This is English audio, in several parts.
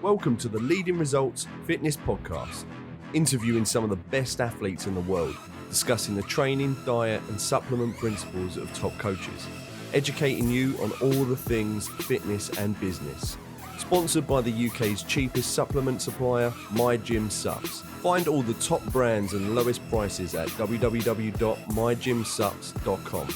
Welcome to the Leading Results Fitness Podcast, interviewing some of the best athletes in the world, discussing the training, diet and supplement principles of top coaches, educating you on all the things fitness and business. Sponsored by the UK's cheapest supplement supplier, My Gym Supps. Find all the top brands and lowest prices at www.mygymsupps.com.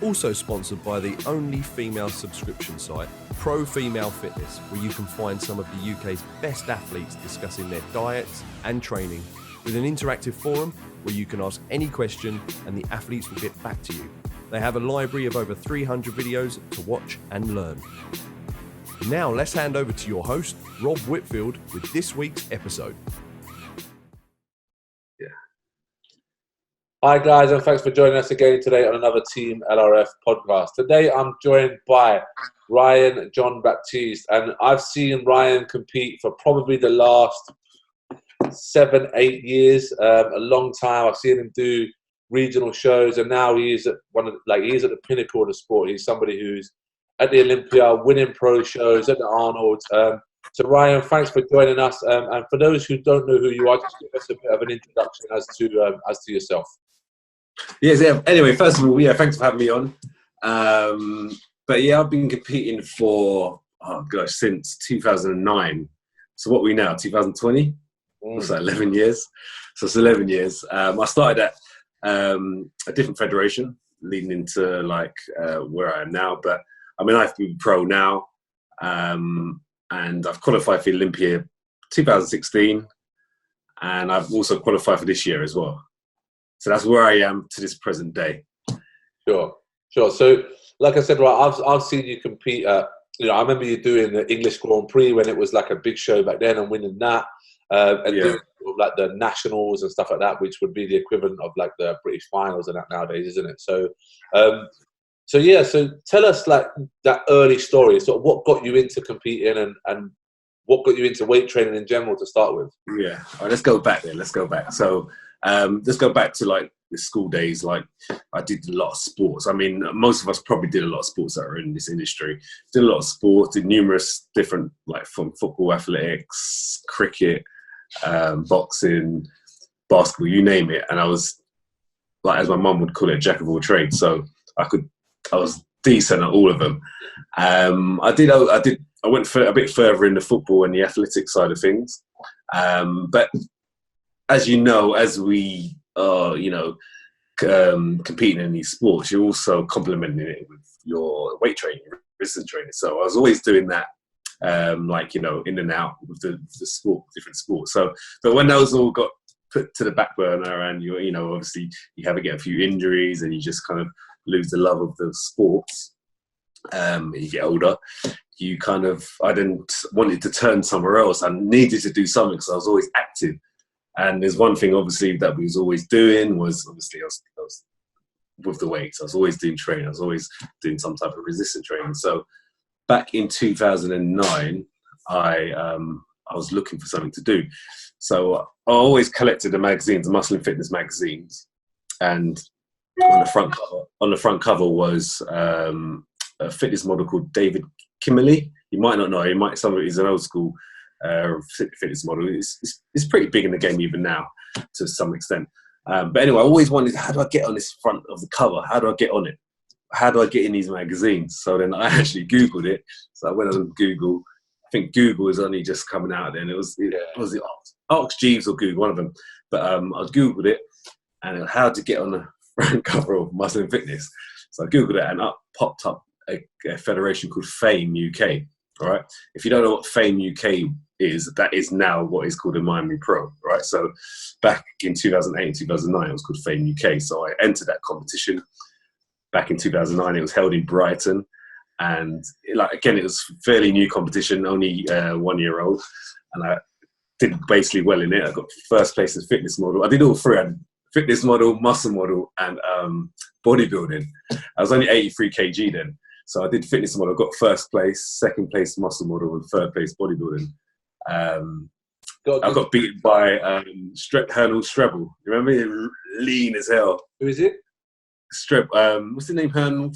Also sponsored by the only female subscription site, Pro Female Fitness, where you can find some of the UK's best athletes discussing their diets and training, with an interactive forum where you can ask any question and the athletes will get back to you. They have a library of over 300 videos to watch and learn. Now let's hand over to your host, Rob Whitfield, with this week's episode. Hi guys, and thanks for joining us again today on another Team LRF podcast. Today I'm joined by Ryan John Baptiste, and I've seen Ryan compete for probably the last 7-8 years, a long time. I've seen him do regional shows, and now he's at he's at the pinnacle of the sport. He's somebody who's at the Olympia, winning pro shows at the Arnold. So Ryan, thanks for joining us. And for those who don't know who you are, just give us a bit of an introduction as to yourself. Yes, yeah. Anyway, first of all, yeah, thanks for having me on. But yeah, I've been competing for, since 2009. So what are we now, 2020? What's that, 11 years? So it's 11 years. I started at a different federation, leading into where I am now. But I'm an IFBB pro now, and I've qualified for Olympia 2016, and I've also qualified for this year as well. So that's where I am to this present day. Sure. So, like I said, right, I've seen you compete. I remember you doing the English Grand Prix when it was like a big show back then, and winning that, doing like the nationals and stuff like that, which would be the equivalent of like the British finals and that nowadays, isn't it? So tell us like that early story. Sort of what got you into competing and what got you into weight training in general to start with. Yeah. All right, let's go back there. So. Let's go back to like the school days. Like I did a lot of sports. I mean, most of us probably did a lot of sports that are in this industry. Did a lot of sports, did numerous different, like from football, athletics, cricket, boxing, basketball, you name it. And I was like, as my mum would call it, a jack of all trades. So I was decent at all of them. I went for a bit further in the football and the athletic side of things. But as you know, as we are, competing in these sports, you're also complementing it with your weight training, resistance training. So I was always doing that, in and out with the sport, different sports. So, but when those all got put to the back burner, and obviously you have to get a few injuries, and you just kind of lose the love of the sports. You get older, I didn't wanted to turn somewhere else. I needed to do something, so I was always active. And there's one thing, obviously, that we was always doing was, obviously, I was with the weights. I was always doing training. I was always doing some type of resistance training. So back in 2009, I was looking for something to do. So I always collected the magazines, the Muscle and Fitness magazines. And on the front cover was a fitness model called David Kimberley. You might not know him. He's an old school fitness model. It's pretty big in the game even now to some extent. But anyway, I always wondered, how do I get on this front of the cover? How do I get on it? How do I get in these magazines? So then I actually Googled it. So I went on Google. I think Google was only just coming out then. It was Ox Jeeves or Google, one of them. But I Googled it and how to get on the front cover of Muscle and Fitness. So I Googled it and up popped up a federation called Fame UK. All right. If you don't know what Fame UK is, that is now what is called a Miami Pro. Right. So back in 2008 and 2009, it was called Fame UK. So I entered that competition. Back in 2009, it was held in Brighton, and it was fairly new competition, only 1 year old, and I did basically well in it. I got first place in fitness model. I did all three: I had fitness model, muscle model, and bodybuilding. I was only 83 kg then. So I did fitness model, got first place, second place muscle model, and third place bodybuilding. I got beaten by Hernal Strebel. You remember? Lean as hell. Who is it? What's the name? Hernal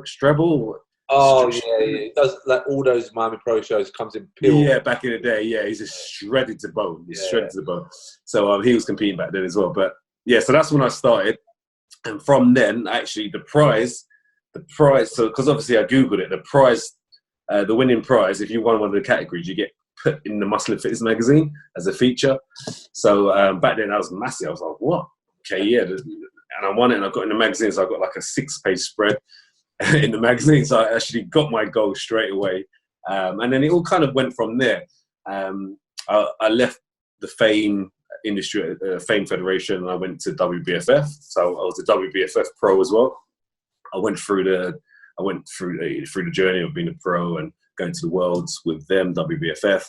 Strebel? Oh yeah, he does like all those Miami Pro shows. Comes in pure. Yeah, back in the day, yeah, he's just shredded to bone. He's shredded to the bone. So he was competing back then as well. But yeah, so that's when I started, and from then, actually, the prize. So because obviously I googled it, the prize, the winning prize, if you won one of the categories, you get put in the Muscle and Fitness magazine as a feature. So back then, that was massive. I was like, what? Okay, yeah, and I won it, and I got in the magazine. So I got like a 6-page spread in the magazine. So I actually got my goal straight away. And then it all kind of went from there. I left the Fame industry, Fame Federation, and I went to WBFF. So I was a WBFF pro as well. I went through the journey of being a pro and going to the Worlds with them, WBFF.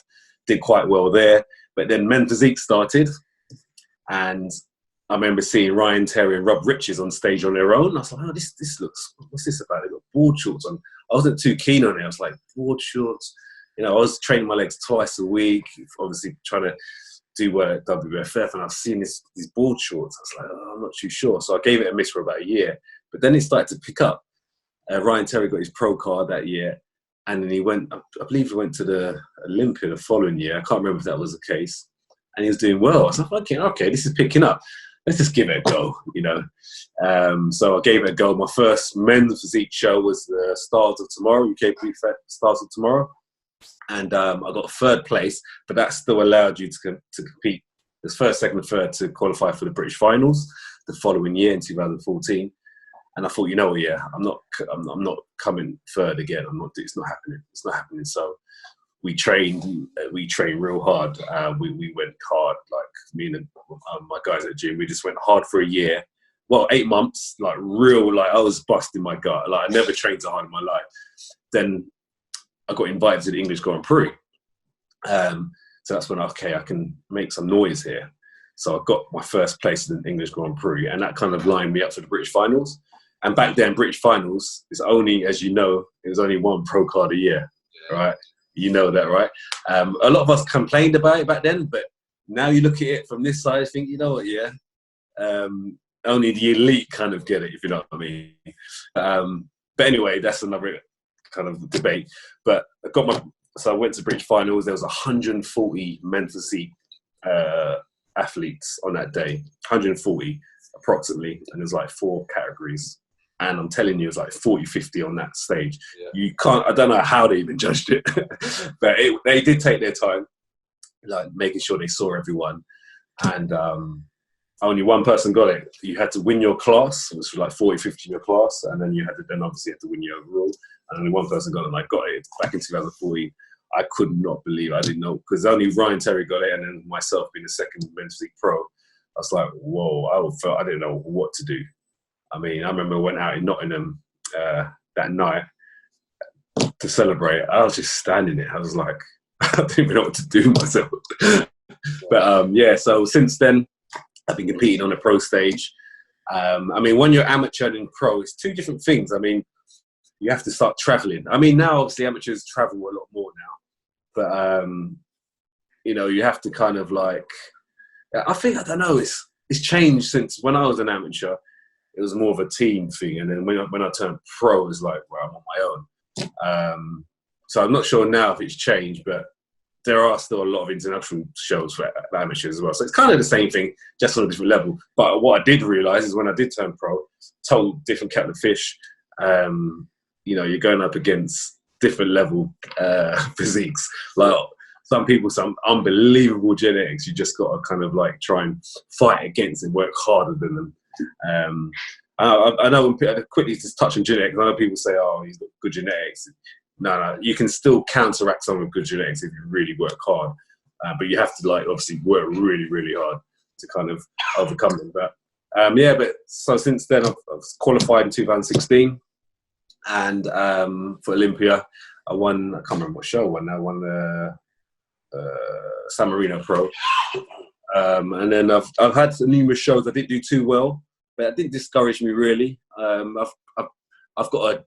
Did quite well there. But then Men Physique started, and I remember seeing Ryan Terry and Rob Riches on stage on their own. I was like, oh, this looks, what's this about? They got board shorts on. I wasn't too keen on it. I was like, board shorts? You know, I was training my legs twice a week, obviously trying to do work at WFF, and I've seen these board shorts. I was like, oh, I'm not too sure. So I gave it a miss for about a year. But then it started to pick up. Ryan Terry got his pro card that year, and then he went, I believe he went to the Olympia the following year. I can't remember if that was the case. And he was doing well. I was like, okay, this is picking up. Let's just give it a go, you know. So I gave it a go. My first men's physique show was the Stars of Tomorrow, UK Stars of Tomorrow. And I got 3rd place, but that still allowed you to compete. There's 1st, 2nd, and 3rd to qualify for the British finals the following year in 2014. And I thought, you know what, yeah, I'm not coming 3rd again. It's not happening. It's not happening. So we trained real hard. We went hard, like me and my guys at the gym. We just went hard for a year. Well, 8 months, like real, like I was busting my gut. Like I never trained so hard in my life. Then I got invited to the English Grand Prix. So that's when, okay, I can make some noise here. So I got my 1st place in the English Grand Prix, and that kind of lined me up for the British finals. And back then, British finals is only, as you know, it was only 1 pro card a year, right? You know that, right? A lot of us complained about it back then, but now you look at it from this side, I think, you know what, yeah, only the elite kind of get it, if you know what I mean. But anyway, that's another kind of debate. But so I went to British finals. There was 140 men physique athletes on that day, 140 approximately, and there's like 4 categories. And I'm telling you, it was like 40, 50 on that stage. Yeah. You can't, I don't know how they even judged it, but they did take their time, like making sure they saw everyone. And only one person got it. You had to win your class. It was like 40, 50 in your class. And then you had to obviously win your overall. And only one person got it, and I got it back in 2014. I could not believe it. I didn't know, because only Ryan Terry got it, and then myself being the 2nd men's physique pro. I was like, whoa, I didn't know what to do. I mean, I remember I went out in Nottingham that night to celebrate. I was just standing there. I was like, I didn't even know what to do myself. But yeah, so since then, I've been competing on a pro stage. I mean, when you're amateur and pro, it's 2 different things. I mean, you have to start traveling. I mean, now obviously amateurs travel a lot more now, but you know, you have to kind of like, I think, I don't know, it's changed since when I was an amateur. It was more of a team thing, and then when I turned pro, it was like, well, I'm on my own. So I'm not sure now if it's changed, but there are still a lot of international shows for amateurs as well. So it's kind of the same thing, just on a different level. But what I did realise is when I did turn pro, told different kettle of fish, you know, you're going up against different level physiques. Like some people, some unbelievable genetics, you just got to kind of like try and fight against and work harder than them. I know, quickly to touch on genetics, I know people say, oh, he's got good genetics. No, you can still counteract some of good genetics if you really work hard. But you have to, like, obviously work really, really hard to kind of overcome them. But yeah, but so since then, I've qualified in 2016. And for Olympia, I won, I can't remember what show I won now, I won the San Marino Pro. And then I've had numerous shows. I didn't do too well, but it didn't discourage me really. I've got a,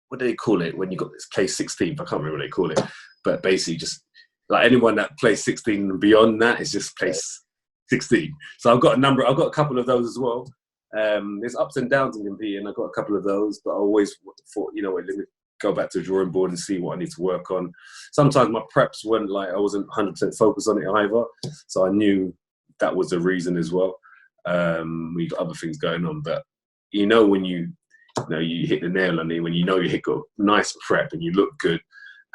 what do they call it when you got this place 16th? I can't remember what they call it, but basically just like anyone that plays 16 and beyond that is just place 16. So I've got a couple of those as well. There's ups and downs in competing. I've got a couple of those, but I always thought, you know what, let me go back to the drawing board and see what I need to work on. Sometimes my preps weren't like, I wasn't 100% focused on it either. So I knew that was the reason as well. We got other things going on, but when you hit the nail on it, when you hit a nice prep and you look good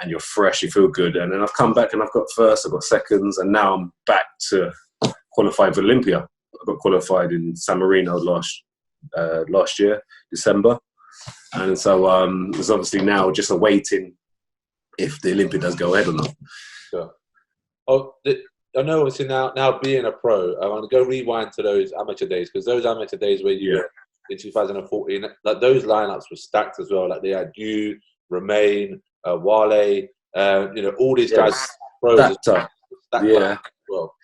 and you're fresh, you feel good. And then I've come back and I've got first, I've got seconds, and now I'm back to qualifying for Olympia. I got qualified in San Marino last year, December. And so it's obviously now just awaiting if the Olympia does go ahead or not. Sure. I know obviously now being a pro, I want to go rewind to those amateur days, because those amateur days where you were in 2014, like those lineups were stacked as well. Like they had you, Romain, Wale, all these guys, pros. Yeah. Well.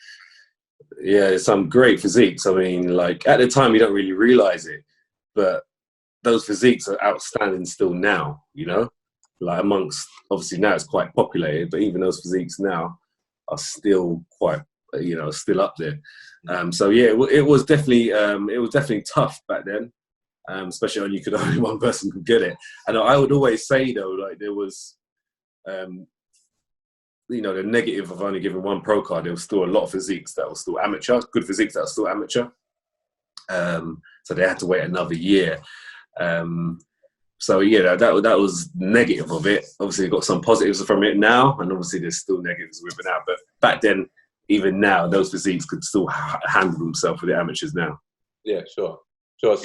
Yeah, some great physiques. I mean, like at the time you don't really realize it, but those physiques are outstanding still now, like amongst, obviously now it's quite populated, but even those physiques now are still quite, still up there. So yeah, it was definitely tough back then, especially when only one person could get it. And I would always say though, like there was, the negative of only giving one pro card, there was still a lot of physiques that were still amateur, good physiques that were still amateur. So they had to wait another year. So yeah, that was negative of it. Obviously, got some positives from it now, and obviously there's still negatives with it now. But back then, even now, those physiques could still handle themselves for the amateurs now. Yeah, sure. So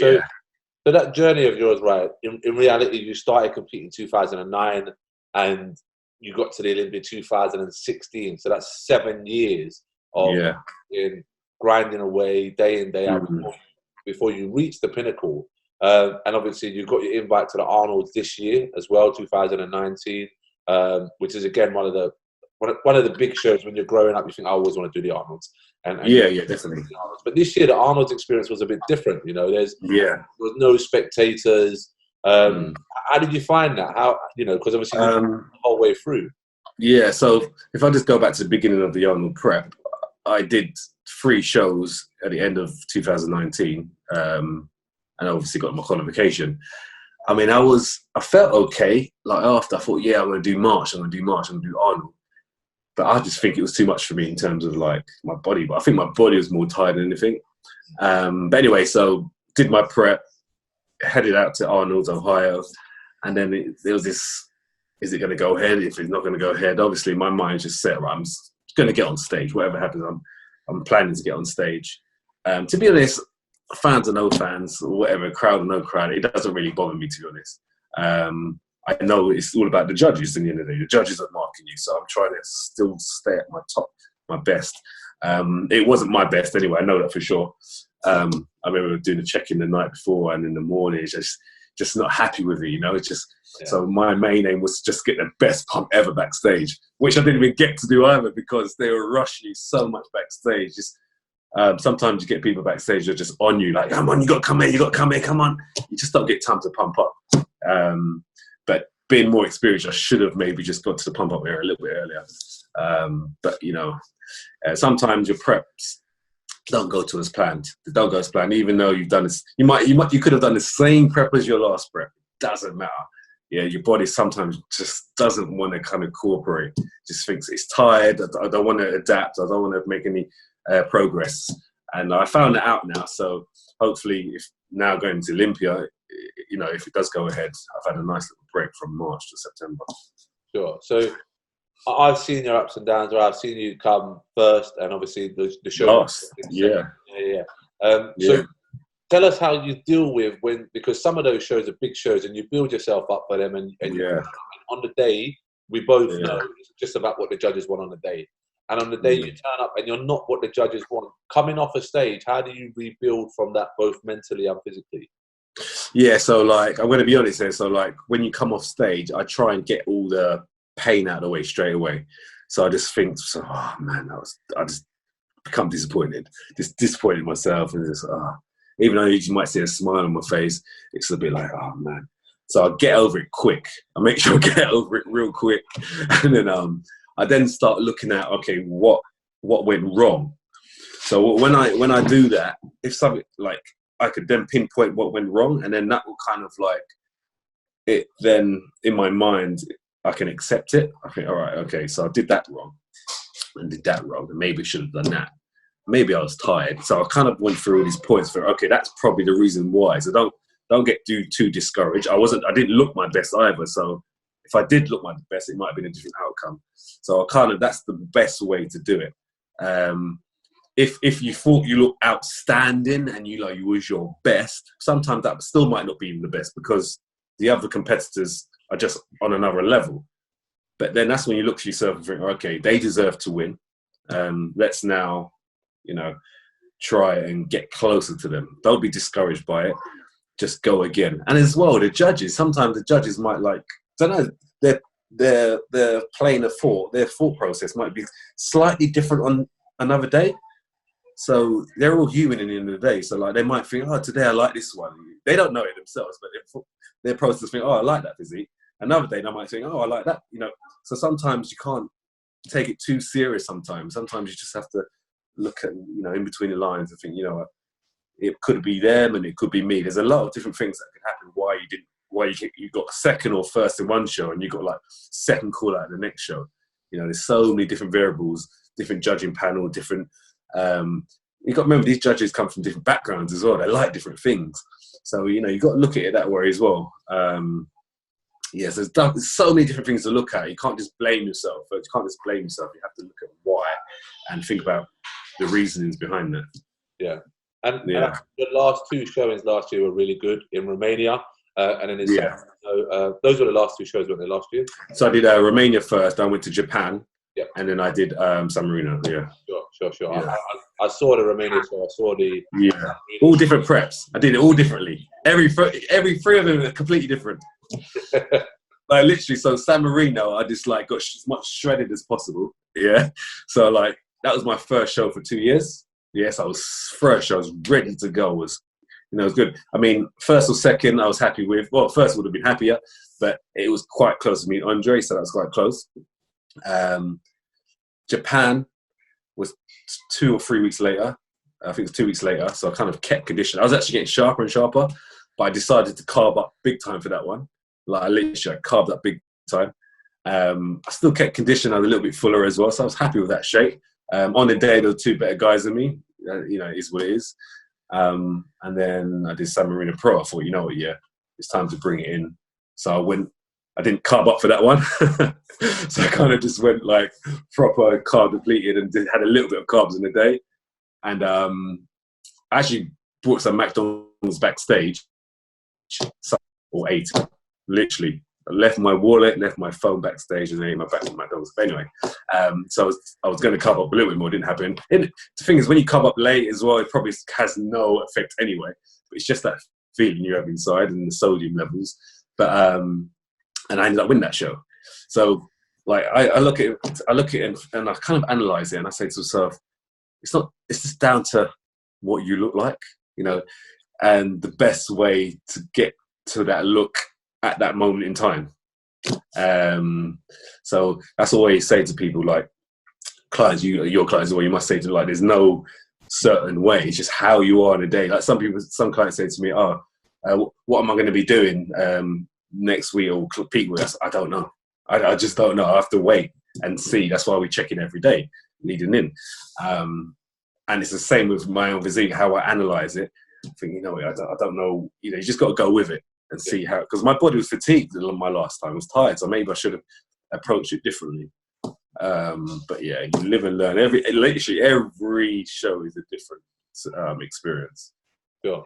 that journey of yours, right? In reality, you started competing in 2009, and you got to the Olympia 2016. So that's 7 years of in grinding away day in, day out before you reach the pinnacle. And obviously you got your invite to the Arnold's this year as well, 2019, which is again one of the big shows. When you're growing up, you think, I always want to do the Arnold's. And yeah, definitely. But this year the Arnold's experience was a bit different. There was no spectators. How did you find that? How, because obviously you the whole way through. Yeah, so if I just go back to the beginning of the Arnold prep, I did 3 shows at the end of 2019, and I obviously got my qualification. I mean, I felt okay. Like after, I thought, I'm going to do March, I'm going to do Arnold. But I just think it was too much for me in terms of like my body. But I think my body was more tired than anything. But anyway, so did my prep, headed out to Arnold's, Ohio, and then there was this, is it going to go ahead? If it's not going to go ahead, obviously my mind's just set, right, I'm going to get on stage. Whatever happens, I'm planning to get on stage. To be honest, fans or no fans, or whatever, crowd or no crowd, it doesn't really bother me, to be honest. I know it's all about the judges in the end of the day. The judges are marking you, so I'm trying to still stay at my best. It wasn't my best anyway, I know that for sure. I remember doing the check-in the night before and in the morning, just not happy with it, It's just so my main aim was to just get the best pump ever backstage, which I didn't even get to do either because they were rushing you so much backstage. Just sometimes you get people backstage that are just on you, like, come on, you got to come here, come on. You just don't get time to pump up. But being more experienced, I should have maybe just got to the pump up area a little bit earlier. But sometimes your preps don't go as planned. They don't go as planned, even though you've done this. You could have done the same prep as your last prep. Doesn't matter. Yeah, your body sometimes just doesn't want to kind of cooperate. Just thinks it's tired. I don't want to adapt. I don't want to make any progress. And I found that out now. So hopefully, if now going to Olympia, if it does go ahead, I've had a nice little break from March to September. Sure. So I've seen your ups and downs, or I've seen you come first, and obviously the show. Last. Yeah. So tell us how you deal with because some of those shows are big shows, and you build yourself up for them, and on the day, we both know it's just about what the judges want on the day. And on the day you turn up and you're not what the judges want, coming off a stage, how do you rebuild from that, both mentally and physically? Yeah, so like, I'm going to be honest here. So like, when you come off stage, I try and get all the pain out of the way straight away. So I just think, oh man, I just become disappointed in myself, and just, even though you might see a smile on my face, it's a bit like, oh man. So I get over it quick. I make sure I get over it real quick, and then I then start looking at, okay, what went wrong. So when I do that, if something like, I could then pinpoint what went wrong, and then that will kind of like it then in my mind I can accept it. I think, all right, okay, so I did that wrong and did that wrong, and maybe I should have done that. Maybe I was tired, so I kind of went through all these points for, okay, that's probably the reason why. So don't get too discouraged. I didn't look my best either, so if I did look my best, it might have been a different outcome. So that's the best way to do it. If you thought you looked outstanding and you was your best, sometimes that still might not be the best because the other competitors are just on another level. But then that's when you look to yourself and think, okay, they deserve to win. Let's now, try and get closer to them. Don't be discouraged by it. Just go again. And as well, the judges, sometimes the judges might their plane of thought, their thought process might be slightly different on another day. So they're all human in the end of the day. So they might think, oh, today I like this one. They don't know it themselves, but their process think, oh, I like that physique. Another day they might think, oh, I like that. So sometimes you can't take it too serious. Sometimes you just have to look at, in between the lines and think, it could be them and it could be me. There's a lot of different things that could happen. Why you got second or first in one show and you got second call out in the next show. There's so many different variables, different judging panel, different. You got to remember these judges come from different backgrounds as well. They like different things, so you got to look at it that way as well. So there's so many different things to look at. You can't just blame yourself. You have to look at why and think about the reasonings behind that. Yeah. And the last two showings last year were really good in Romania. And then those were the last two shows, weren't they, last year? So I did Romania first. I went to Japan. Yep. And then I did San Marino. Yeah. Sure. Yeah. I saw the Romania show. I saw the... Yeah. All different preps. I did it all differently. Every three of them are completely different. Literally, so San Marino, I just got as much shredded as possible. Yeah. So that was my first show for 2 years. Yes, I was fresh. I was ready to go. It was good. I mean, first or second, I was happy with. Well, first would have been happier, but it was quite close to me, Andre. So that was quite close. Japan was 2 or 3 weeks later. I think it was 2 weeks later. So I kind of kept conditioning. I was actually getting sharper and sharper, but I decided to carb up big time for that one. I literally carved up big time. I still kept conditioning. I was a little bit fuller as well, so I was happy with that shape. On the day, there were 2 better guys than me. It is what it is. And then I did San Marino Pro. I thought, it's time to bring it in. So I didn't carb up for that one. So I kind of just went proper carb depleted and had a little bit of carbs in the day. And I actually brought some McDonald's backstage, or ate, literally. I left my wallet, left my phone backstage, and then ate my back to McDonald's. But anyway, so I was going to carb up a little bit more. It didn't happen. And the thing is, when you carb up late as well, it probably has no effect anyway. But it's just that feeling you have inside and the sodium levels. But and I ended up winning that show. So I look at it and I kind of analyze it, and I say to myself, it's just down to what you look like, and the best way to get to that look at that moment in time. So that's all I say to people, clients, your clients, or you must say to them, there's no certain way. It's just how you are in a day. Some clients say to me, what am I going to be doing next week or peak week? I don't know. I just don't know. I have to wait and see. That's why we check in every day leading in. And it's the same with my own physique, how I analyze it. I think, I don't know. You just got to go with it and see how, because my body was fatigued my last time. I was tired, so maybe I should have approached it differently. But yeah, you live and learn. Literally every show is a different experience. Sure.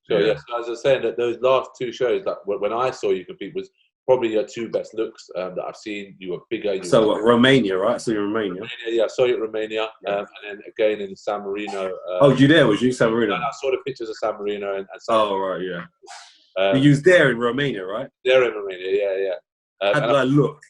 Yeah. So as I was saying, that those last 2 shows, when I saw you compete, was probably your 2 best looks that I've seen. You were bigger. Romania, right? So you're in Romania. Yeah, I saw you at Romania, and then again in San Marino. You there? Was you San Marino? I saw the pictures of San Marino and San Marino. Right, yeah. You was there in Romania, right? There in Romania, yeah. How did I look?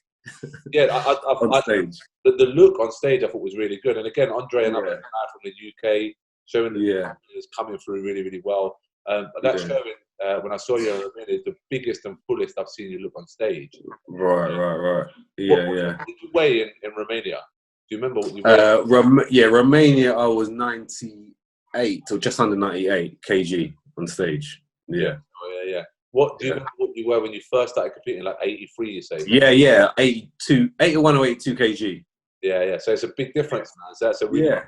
Yeah, on stage. The look on stage I thought was really good. And again, Andre and I from the UK, showing the is coming through really, really well. But that showing, when I saw you in Romania, is the biggest and fullest I've seen you look on stage. Right. Yeah. What did you weigh in Romania? Do you remember what you weighed? Romania, I was 98 or just under 98 kg on stage. Yeah. Oh, yeah. What do you remember what you were when you first started competing? Like 83, you say? Yeah, 81 or 82 kg. Yeah. So it's a big difference now. So that's a really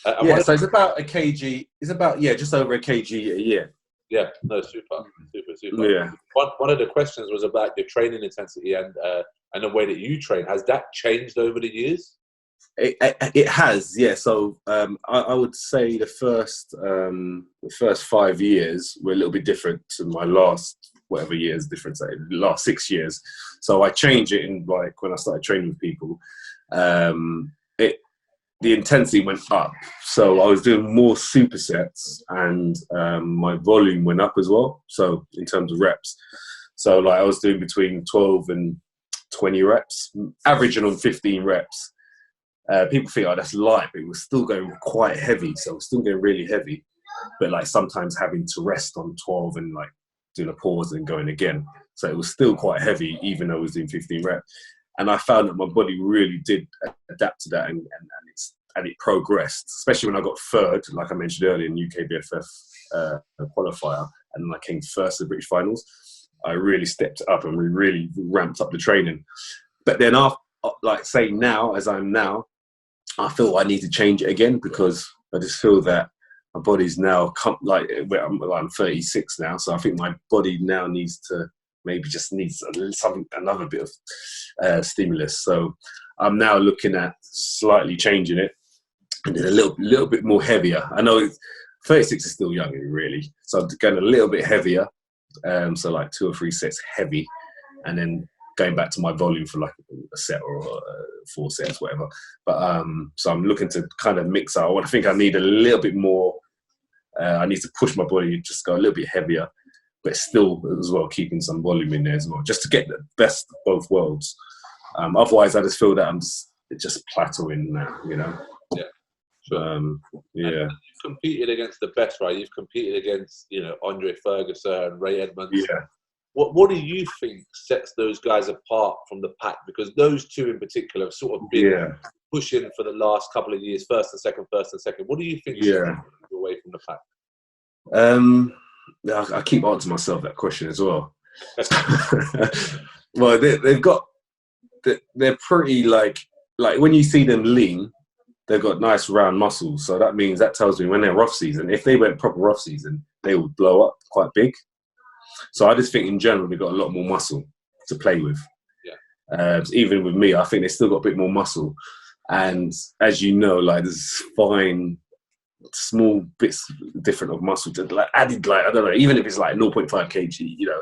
so it's about a kg. It's about just over a kg a year. Yeah, no, super. Yeah. One of the questions was about your training intensity and the way that you train. Has that changed over the years? It has, yeah. So I would say the first 5 years were a little bit different to my last whatever years different. Say the last 6 years. So I changed it in like when I started training with people. The intensity went up. So I was doing more supersets and my volume went up as well. So in terms of reps, so like I was doing between 12 and 20 reps, averaging on 15 reps. People think, oh, that's light, but it was still going quite heavy. So it was still going really heavy, but like sometimes having to rest on 12 and like doing a pause and going again. So it was still quite heavy, even though I was doing 15 reps. And I found that my body really did adapt to that, and it progressed, especially when I got third, like I mentioned earlier, in UKBFF qualifier, and then I came first to the British finals. I really stepped up and we really ramped up the training. But then after, like say now, as I'm now, I feel I need to change it again because I just feel that my body's now I'm 36 now, so I think my body now needs another bit of stimulus. So I'm now looking at slightly changing it and a little bit more heavier. I know 36 is still young, really, so I'm going a little bit heavier. So like 2 or 3 sets heavy, and then going back to my volume for like a set or 4 sets, whatever. But so I'm looking to kind of mix out. I think I need a little bit more. I need to push my body, just go a little bit heavier, but still as well keeping some volume in there as well, just to get the best of both worlds. Otherwise, I just feel that I'm just plateauing now, you know. Yeah. Sure. Yeah. And you've competed against the best, right? You've competed against, Andre Ferguson, Ray Edmonds. Yeah. What do you think sets those guys apart from the pack? Because those two in particular have sort of been pushing for the last couple of years, first and second. What do you think sets them away from the pack? I keep answering myself that question as well. Well, they're pretty like when you see them lean, they've got nice round muscles. So that tells me when they're off season, if they went proper off season, they would blow up quite big. So I just think in general they've got a lot more muscle to play with. Yeah. Even with me, I think they still got a bit more muscle. And as you know, like there's fine, small bits different of muscle to like added, like I don't know, even if it's like 0.5 kg,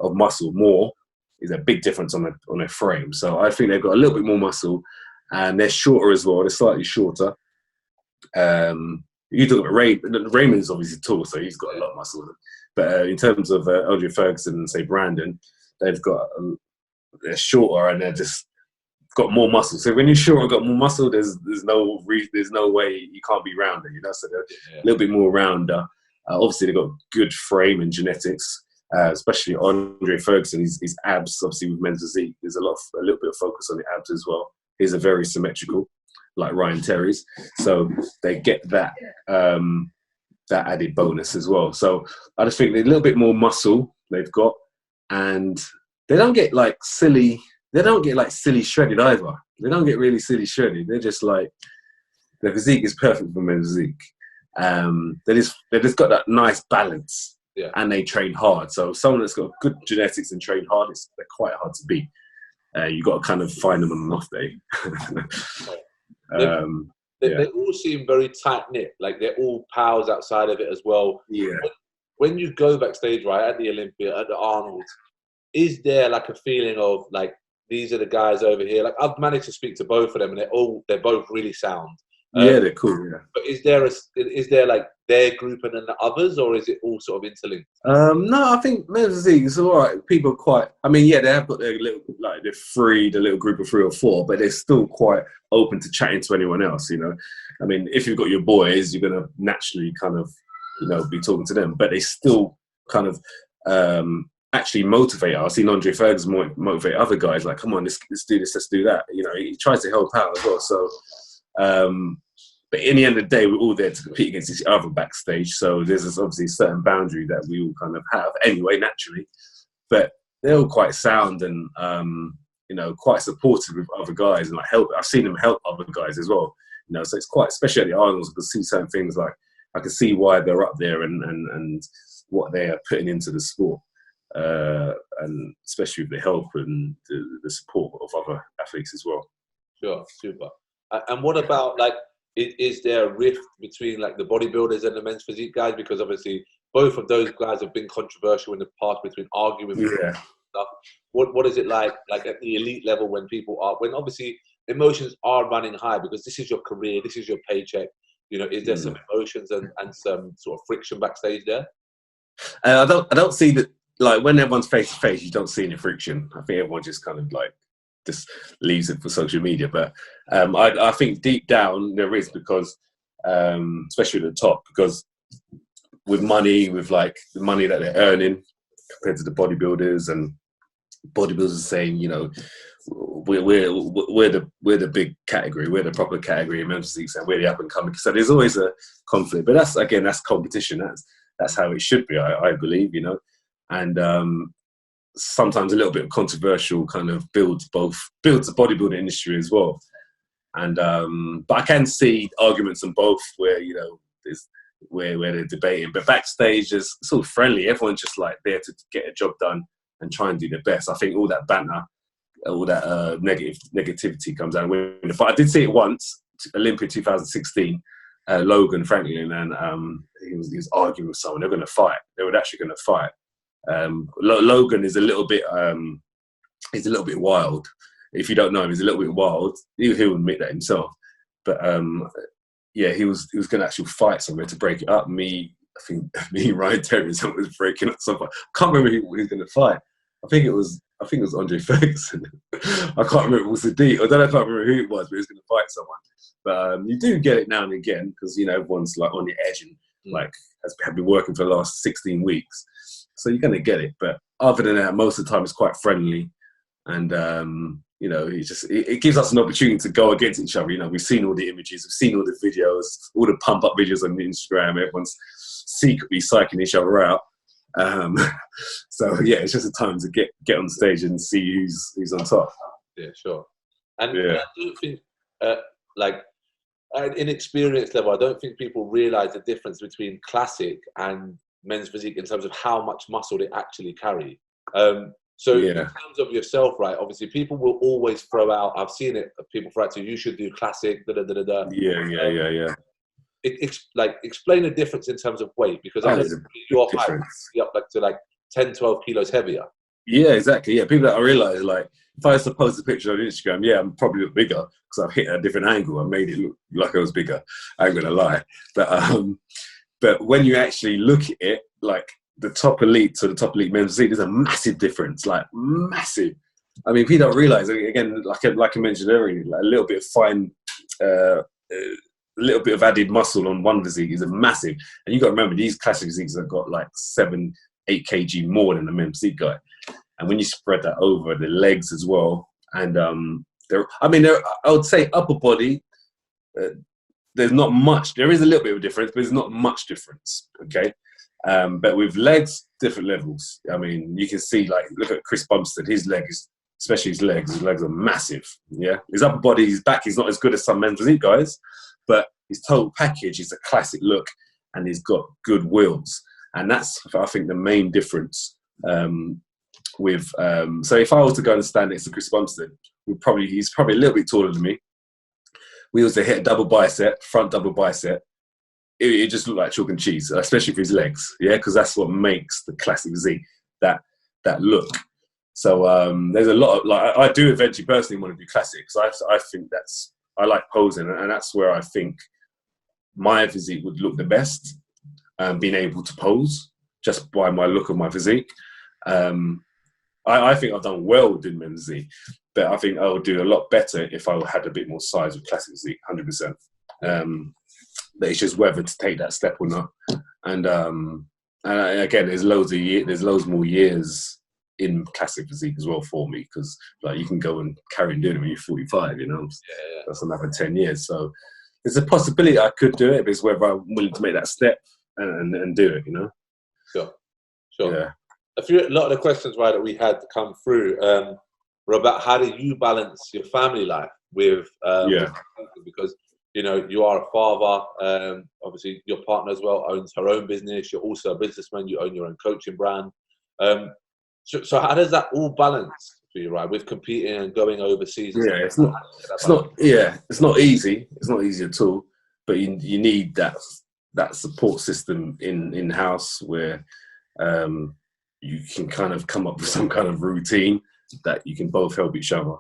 of muscle more is a big difference on a frame. So I think they've got a little bit more muscle, and they're shorter as well. They're slightly shorter. You talk about Raymond's obviously tall, so he's got a lot of muscle. But in terms of Andre Ferguson and say Brandon, they're shorter and they're just got more muscle. So when you're short and got more muscle, there's no way you can't be rounder. So they're a little bit more rounder. Obviously, they've got good frame and genetics, especially Andre Ferguson. His abs, obviously with men's physique, there's a little bit of focus on the abs as well. His are very symmetrical, like Ryan Terry's. So they get that added bonus as well. So I just think they're a little bit more muscle they've got, and they don't get like silly shredded either. They don't get really silly shredded. They're just like, their physique is perfect for men's physique. They just got that nice balance, and they train hard. So someone that's got good genetics and train hard, they're quite hard to beat. You got to kind of find them on an off day. They all seem very tight-knit. Like they're all pals outside of it as well. Yeah. When you go backstage, right, at the Olympia, at the Arnold, is there like a feeling of like, these are the guys over here? Like I've managed to speak to both of them, and they're both really sound. Yeah, they're cool. Yeah. But is there like their group and then the others, or is it all sort of interlinked? No, I think men's physique is all right. People are quite. I mean, they have got their little the little group of 3 or 4, but they're still quite open to chatting to anyone else. I mean, if you've got your boys, you're gonna naturally kind of be talking to them, but they still kind of actually motivate us. I've seen Andre Ferguson motivate other guys, like, come on, let's do this, let's do that. He tries to help out as well. So But in the end of the day, we're all there to compete against each other backstage. So there's this obviously certain boundary that we all kind of have anyway, naturally. But they're all quite sound and, you know, quite supportive with other guys and like help. I've seen them help other guys as well. You know, so it's quite, especially at the Arnolds, I can see certain things like I can see why they're up there and what they are putting into the sport. And especially with the help and the support of other athletes as well. Sure, super. And what about, like, is there a rift between like the bodybuilders and the men's physique guys? Because obviously both of those guys have been controversial in the past between arguing with stuff. What is it like at the elite level when people are, when obviously emotions are running high because this is your career, this is your paycheck, you know, is there some emotions and some sort of friction backstage there? I don't see that, like when everyone's face to face, you don't see any friction. I think everyone just kind of like just leaves it for social media. But I think deep down there is, because especially at the top, because with money, with like the money that they're earning compared to the bodybuilders, and bodybuilders saying, you know, we're the big category, we're the proper category in men's physique, and we're the up and coming. So there's always a conflict, but that's competition. That's how it should be, I believe, you know. And sometimes a little bit of controversial kind of builds the bodybuilding industry as well. And but I can see arguments on both where, you know, there's where they're debating, but backstage is sort of friendly. Everyone's just like there to get a job done and try and do their best. I think all that banter, all that negativity comes out. But I did see it once, Olympia 2016. Logan Franklin, and he was arguing with someone. They're going to fight. They were actually going to fight. Logan is a little bit wild. If you don't know him, he's a little bit wild. He'll admit that himself. But yeah, he was going to actually fight somewhere to break it up. I think Ryan Terry and someone was breaking up something. I can't remember who he was going to fight. I think it was Andre Ferguson. I can't remember. It was Sadiq. I can't remember who it was, but he was going to fight someone. But you do get it now and again because, you know, everyone's like on the edge and like have been working for the last 16 weeks. So you're going to get it. But other than that, most of the time it's quite friendly. And, you know, it gives us an opportunity to go against each other. You know, we've seen all the images, we've seen all the videos, all the pump up videos on Instagram. Everyone's secretly psyching each other out. So yeah, it's just a time to get on stage and see who's on top. Yeah, sure. And I do think, like, at an experience level, I don't think people realise the difference between classic and men's physique in terms of how much muscle they actually carry. So in terms of yourself, right, obviously people will always throw out, I've seen it, people throw out to you should do classic, da-da-da-da-da. Yeah. Explain the difference in terms of weight, because I know your height is up like to like 10, 12 kilos heavier. Yeah, exactly. Yeah, people that I realise, like, if I was to post a picture on Instagram, yeah, I'm probably look bigger because I've hit a different angle. I made it look like I was bigger. I ain't gonna lie. But when you actually look at it, like the top elite to the top elite men's physique, there's a massive difference, like massive. I mean, people don't realise, again, like I mentioned earlier, like a little bit of fine, a little bit of added muscle on one physique is a massive. And you got to remember, these classic physiques have got like 7-8 kg more than the men's physique guy. And when you spread that over the legs as well, and I would say upper body, there's not much. There is a little bit of a difference, but there's not much difference. Okay, but with legs, different levels. I mean, you can see, like, look at Chris Bumstead. His legs, especially his legs are massive. Yeah, his upper body, his back is not as good as some men's physique guys, but his total package is a classic look, and he's got good wheels, and that's, I think, the main difference. So if I was to go and stand next to Chris Bumstead, he's probably a little bit taller than me. We was to hit a double bicep, front double bicep. It just looked like chalk and cheese, especially for his legs. Yeah, because that's what makes the classic physique, that look. So there's a lot of, like, I do eventually personally want to do classics. I think I like posing, and that's where I think my physique would look the best, being able to pose just by my look of my physique. I think I've done well doing men's physique, but I think I would do a lot better if I had a bit more size with classic physique, 100%. But it's just whether to take that step or not. And again, there's loads more years in classic physique as well for me, because like you can go and carry on doing it when you're 45, you know. That's another 10 years. So there's a possibility I could do it, but it's whether I'm willing to make that step and do it, you know? Sure. Yeah. A lot of the questions, right, that we had to come through were about how do you balance your family life with because you know you are a father. Obviously, your partner as well owns her own business. You're also a businessman. You own your own coaching brand. So how does that all balance for you, right? With competing and going overseas. Yeah, it's not easy. It's not easy at all. But you need that support system in house where you can kind of come up with some kind of routine that you can both help each other.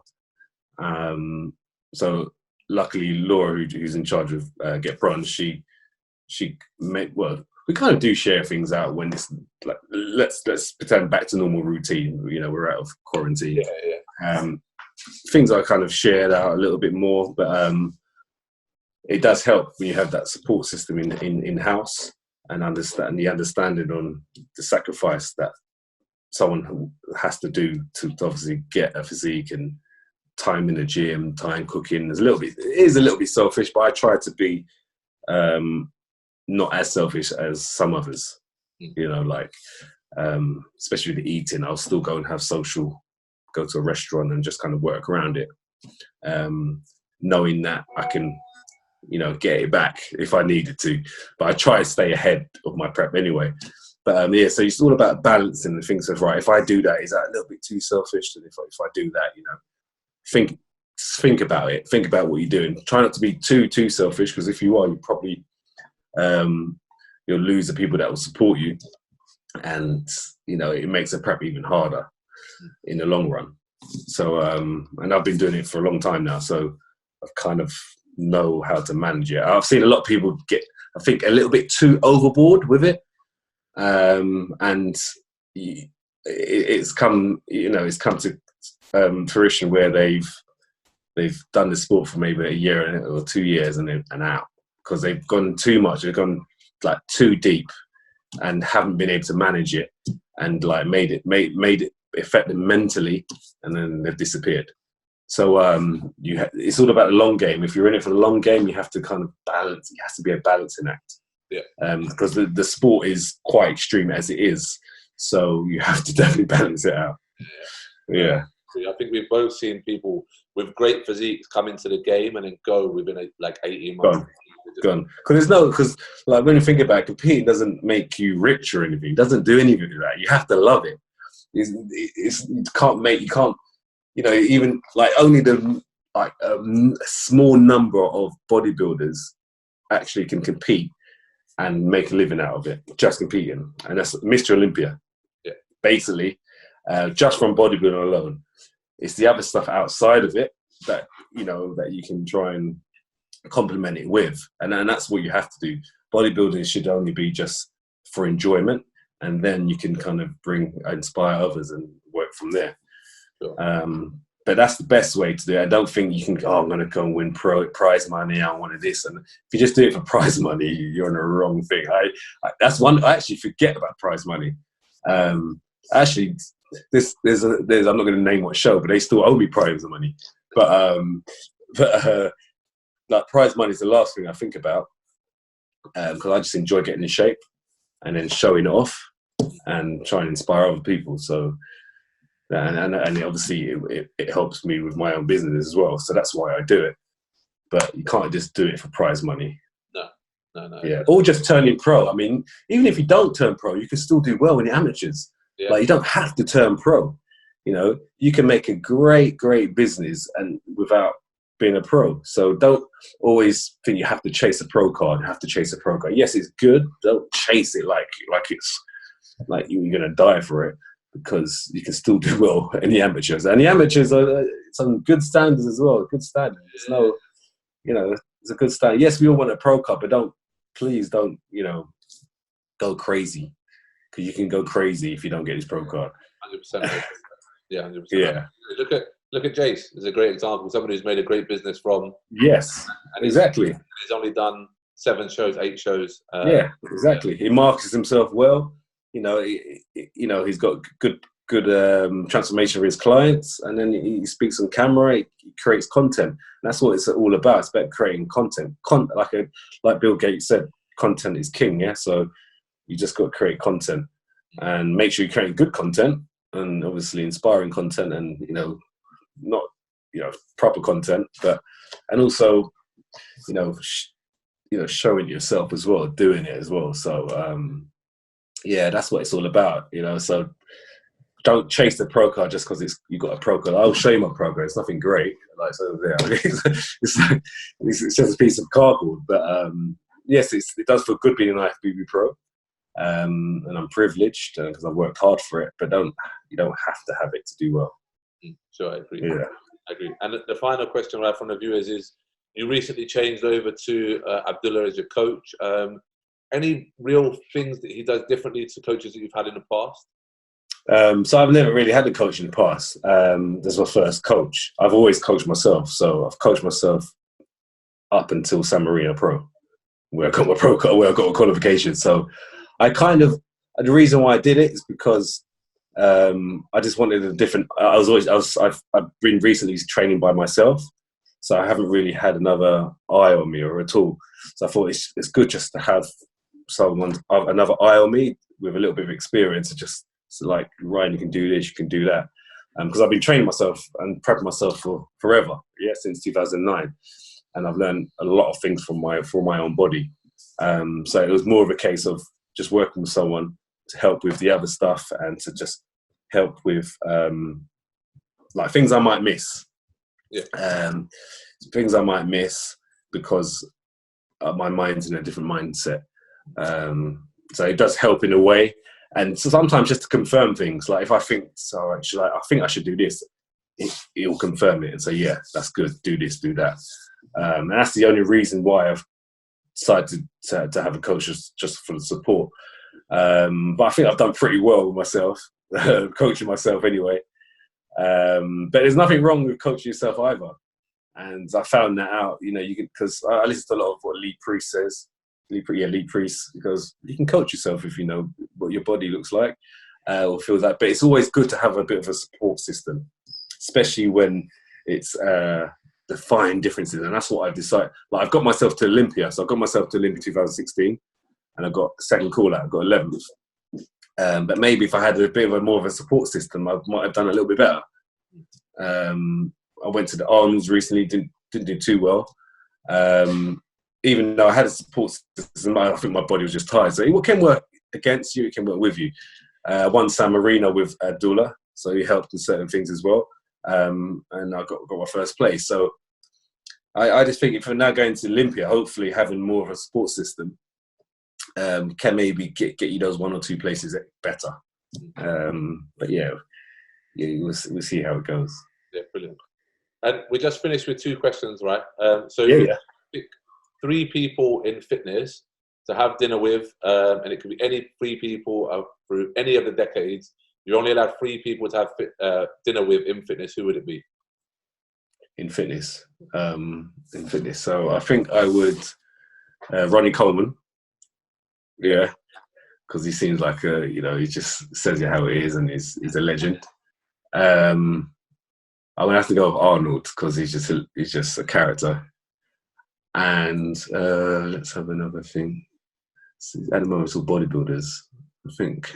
So luckily, Laura, who's in charge of Get Bronze, she we kind of do share things out when it's like let's pretend back to normal routine. You know, we're out of quarantine. Things are kind of shared out a little bit more, but it does help when you have that support system in house and understand the understanding on the sacrifice that someone has to do to obviously get a physique and time in the gym, time cooking. It is a little bit selfish, but I try to be not as selfish as some others. You know, like especially the eating, I'll still go and have social, go to a restaurant and just kind of work around it, knowing that I can, you know, get it back if I needed to. But I try to stay ahead of my prep anyway. But so it's all about balancing the things of, right, if I do that, is that a little bit too selfish? And if I do that, you know, think about it. Think about what you're doing. Try not to be too selfish, because if you are, you probably you'll lose the people that will support you, and you know it makes the prep even harder in the long run. So and I've been doing it for a long time now, so I kind of know how to manage it. I've seen a lot of people get, I think, a little bit too overboard with it, and it's come to fruition where they've done the sport for maybe a year or 2 years and out, because they've gone too much. They've gone like too deep and haven't been able to manage it, and like made it affect them mentally, and then they've disappeared. So it's all about the long game. If you're in it for the long game, you have to kind of balance. It has to be a balancing act. Because the sport is quite extreme as it is, so you have to definitely balance it out. Yeah. I think we've both seen people with great physiques come into the game and then go within like 18 months. Gone. Because like when you think about it, competing doesn't make you rich or anything. It doesn't do anything to that. You have to love it. You can't, you know, even like only a small number of bodybuilders actually can compete and make a living out of it, just competing. And that's Mr. Olympia. Basically, just from bodybuilding alone. It's the other stuff outside of it that, you know, that you can try and complement it with. And that's what you have to do. Bodybuilding should only be just for enjoyment, and then you can kind of inspire others and work from there. But that's the best way to do it. I don't think you can go, I'm going to go and win prize money. I wanted this. And if you just do it for prize money, you're on the wrong thing. That's one. I actually forget about prize money. Actually, there's I'm not going to name what show, but they still owe me prize money. But like prize money is the last thing I think about, because I just enjoy getting in shape and then showing it off and trying to inspire other people. So. And obviously it helps me with my own business as well. So that's why I do it. But you can't just do it for prize money. No. Yeah. Or just turning pro. I mean, even if you don't turn pro, you can still do well in the amateurs. Yeah. Like you don't have to turn pro. You know, you can make a great business and without being a pro. So don't always think you have to chase a pro card. Yes, it's good. Don't chase it like it's like you're gonna die for it. Because you can still do well in the amateurs. And the amateurs are some good standards as well. Good standards. There's no, you know, it's a good standard. Yes, we all want a pro card, but please don't, you know, go crazy. Because you can go crazy if you don't get this pro card. 100%. Yeah, 100%. Yeah. Look at Jace. It's a great example. Somebody who's made a great business from. Yes, exactly. He's only done 7 shows, 8 shows. Yeah, exactly. He markets himself well. You know, he's got good transformation for his clients, and then he speaks on camera. He creates content. And that's what it's all about. It's about creating content. Like Bill Gates said, content is king. Yeah, so you just got to create content and make sure you're creating good content, and obviously inspiring content, and not proper content, but and also showing yourself as well, doing it as well. So yeah, that's what it's all about. So don't chase the pro card just because you got a pro card. I'll show you my pro card. It's nothing great, like it's over there. It's just a piece of cardboard. But yes, it does feel good being an IFBB pro, and I'm privileged because I've worked hard for it. But you don't have to have it to do well. Sure, I agree. Yeah, I agree. And the final question right from the viewers is: you recently changed over to Abdullah as your coach. Any real things that he does differently to coaches that you've had in the past? So I've never really had a coach in the past. This is my first coach. I've always coached myself. So I've coached myself up until San Marino Pro, where I got my pro card, where I got a qualification. So the reason why I did it is because I just wanted a different. I've been recently training by myself, so I haven't really had another eye on me or at all. So I thought it's good just to have another eye on me with a little bit of experience, and just so like, Ryan, you can do this, you can do that, because I've been training myself and prepping myself for forever, since 2009, and I've learned a lot of things from my own body. So it was more of a case of just working with someone to help with the other stuff, and to just help with like things I might miss. Things I might miss because my mind's in a different mindset. So it does help in a way. And so sometimes just to confirm things, like if I think, I think I should do this, it'll confirm it and say, yeah, that's good, do this, do that. And that's the only reason why I've decided to have a coach, just for the support. But I think I've done pretty well with myself, coaching myself anyway. But there's nothing wrong with coaching yourself either. And I found that out, you can, because I listen to a lot of what Lee Priest says. Lee Priest, because you can coach yourself if you know what your body looks like or feels like. But it's always good to have a bit of a support system, especially when it's the fine differences. And that's what I've decided. Like, I've got myself to Olympia. So I got myself to Olympia 2016, and I got second call out. I got 11th. But maybe if I had a bit of more of a support system, I might have done a little bit better. I went to the Arnold's recently, didn't do too well. Even though I had a support system, I think my body was just tired. So it can work against you, it can work with you. I won San Marino with Abdullah, so he helped in certain things as well. And I got my first place. So I just think if we're now going to Olympia, hopefully having more of a support system can maybe get you those 1 or 2 places better. But we'll see how it goes. Yeah, brilliant. And we just finished with 2 questions, right? Pick 3 people in fitness to have dinner with, and it could be any 3 people through any of the decades. You're only allowed 3 people to have dinner with in fitness. Who would it be? In fitness. So I think I would Ronnie Coleman. Yeah, because he seems like he just says it how it is, and he's a legend. I'm gonna have to go with Arnold because he's just a character. And let's have another thing. At the moment, it's all bodybuilders. I think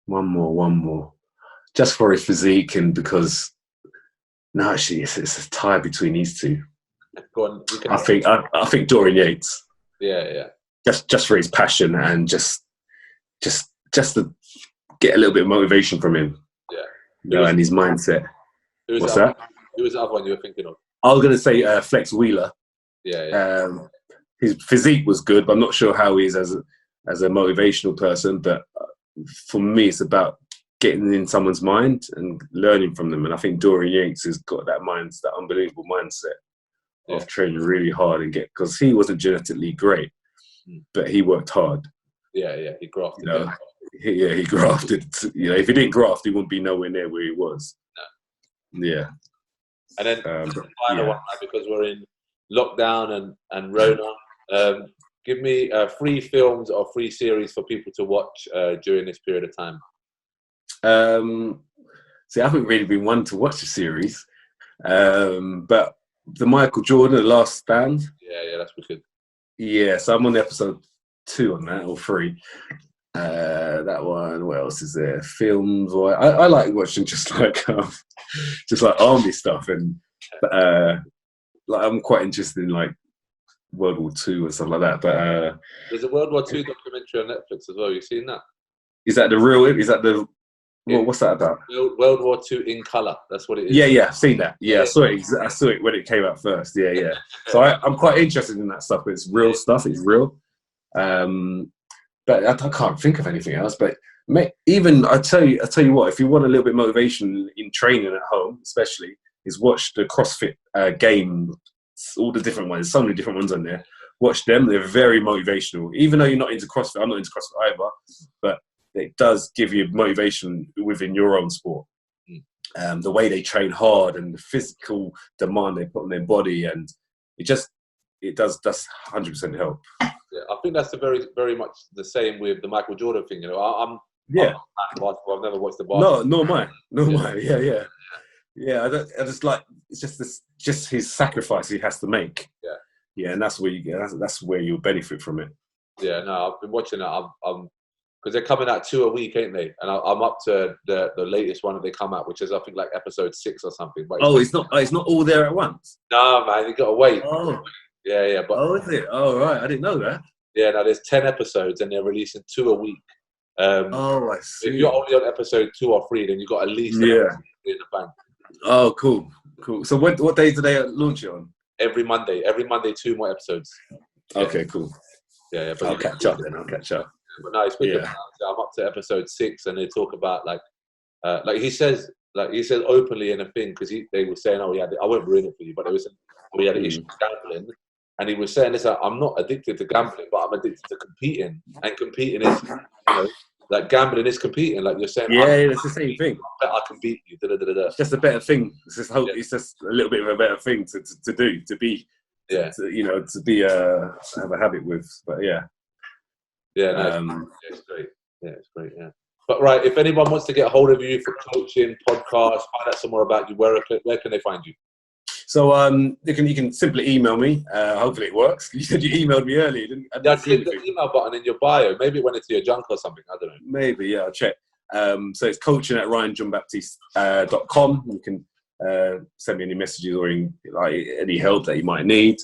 one more, just for his physique, and because actually it's a tie between these 2. Go on. I think Dorian Yates. Yeah. Just for his passion and just to get a little bit of motivation from him. Yeah. And his mindset. What's that? Who was the other one you were thinking of? I was going to say Flex Wheeler. Yeah. His physique was good, but I'm not sure how he is as a motivational person. But for me, it's about getting in someone's mind and learning from them. And I think Dorian Yates has got that unbelievable mindset of training really hard because he wasn't genetically great, but he worked hard. Yeah, he grafted. He grafted. If he didn't graft, he wouldn't be nowhere near where he was. No. Yeah. And then the final one, right, because we're in lockdown and Rona. Give me 3 films or 3 series for people to watch during this period of time. See, I haven't really been one to watch the series, but the Michael Jordan, The Last Stand. Yeah, that's wicked. Yeah, so I'm on episode 2 on that, or 3. That one. What else is there? Films. Or I like watching just like army stuff, and like I'm quite interested in like World War II and stuff like that. But there's a World War II documentary on Netflix as well. You seen that? Is that the real? Is that the? Well, what's that about? World War II in color. That's what it is. Yeah, I've seen that. Yeah, I saw it. I saw it when it came out first. Yeah. So I'm quite interested in that stuff. It's real stuff. It's real. But I can't think of anything else. But even I tell you what, if you want a little bit of motivation in training at home, especially, is watch the CrossFit game. All the different ones. So many different ones on there. Watch them. They're very motivational. Even though you're not into CrossFit, I'm not into CrossFit either. But it does give you motivation within your own sport. The way they train hard and the physical demand they put on their body, and it does 100% help. Yeah, I think that's very, very much the same with the Michael Jordan thing. You know, I'm I've never watched the basketball. No, nor mine. Yeah. I just like it's just his sacrifice he has to make. Yeah, and that's where that's where you'll benefit from it. Yeah, no, I've been watching it. I'm because they're coming out 2 a week, ain't they? And I'm up to the latest one that they come out, which is I think like episode 6 or something. But it's not all there at once. No, man, you gotta wait. Oh. Yeah. But is it? Oh, right. I didn't know that. Yeah, no, there's 10 episodes and they're releasing 2 a week. I see. If you're only on episode 2 or 3, then you got at least in the bank. Oh, cool. So what days do they launch it on? Every Monday, 2 more episodes. Okay, cool. Yeah. But I'll catch up then. But no, it's wicked. I'm up to episode 6, and they talk about like he says openly in a thing, because they were saying, I won't ruin it for you, but we had an issue with gambling, and he was saying this: I'm not addicted to gambling, but I'm addicted to competing, and competing is, like gambling is competing. Like you're saying, it's the same thing. I can beat you. It's just a better thing. It's just a little bit of a better thing to do, to be, to be have a habit with. But it's great. Yeah, it's great. Yeah. But right, if anyone wants to get a hold of you for coaching, podcasts, find out some more about you, where can they find you? So you can simply email me. Hopefully it works. You said you emailed me earlier. I clicked the email button in your bio. Maybe it went into your junk or something. I don't know. Maybe, yeah. I'll check. So it's coaching@ryanjohnbaptiste.com. You can send me any messages or any help that you might need.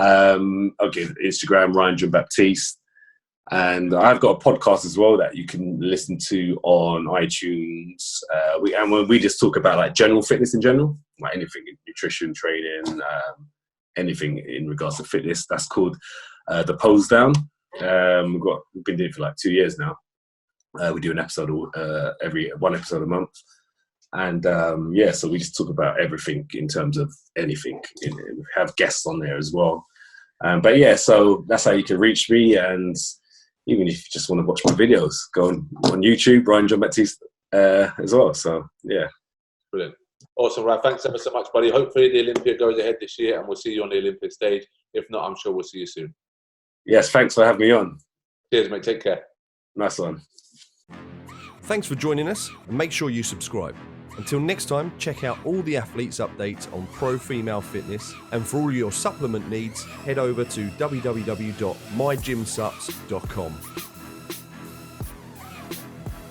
Instagram, Ryan John Baptiste. And I've got a podcast as well that you can listen to on iTunes. We just talk about like general fitness in general, like anything in nutrition, training, anything in regards to fitness. That's called The Pose Down. We've been doing it for like 2 years now. We do an episode one episode a month. And so we just talk about everything in terms of anything. We have guests on there as well. So that's how you can reach me. And even if you just want to watch my videos, go on YouTube, Ryan John Baptiste as well. So, yeah. Brilliant. Awesome, Ryan. Thanks ever so much, buddy. Hopefully the Olympia goes ahead this year and we'll see you on the Olympic stage. If not, I'm sure we'll see you soon. Yes, thanks for having me on. Cheers, mate. Take care. Nice one. Thanks for joining us, and make sure you subscribe. Until next time, check out all the athletes' updates on Pro Female Fitness, and for all your supplement needs, head over to www.mygymsups.com.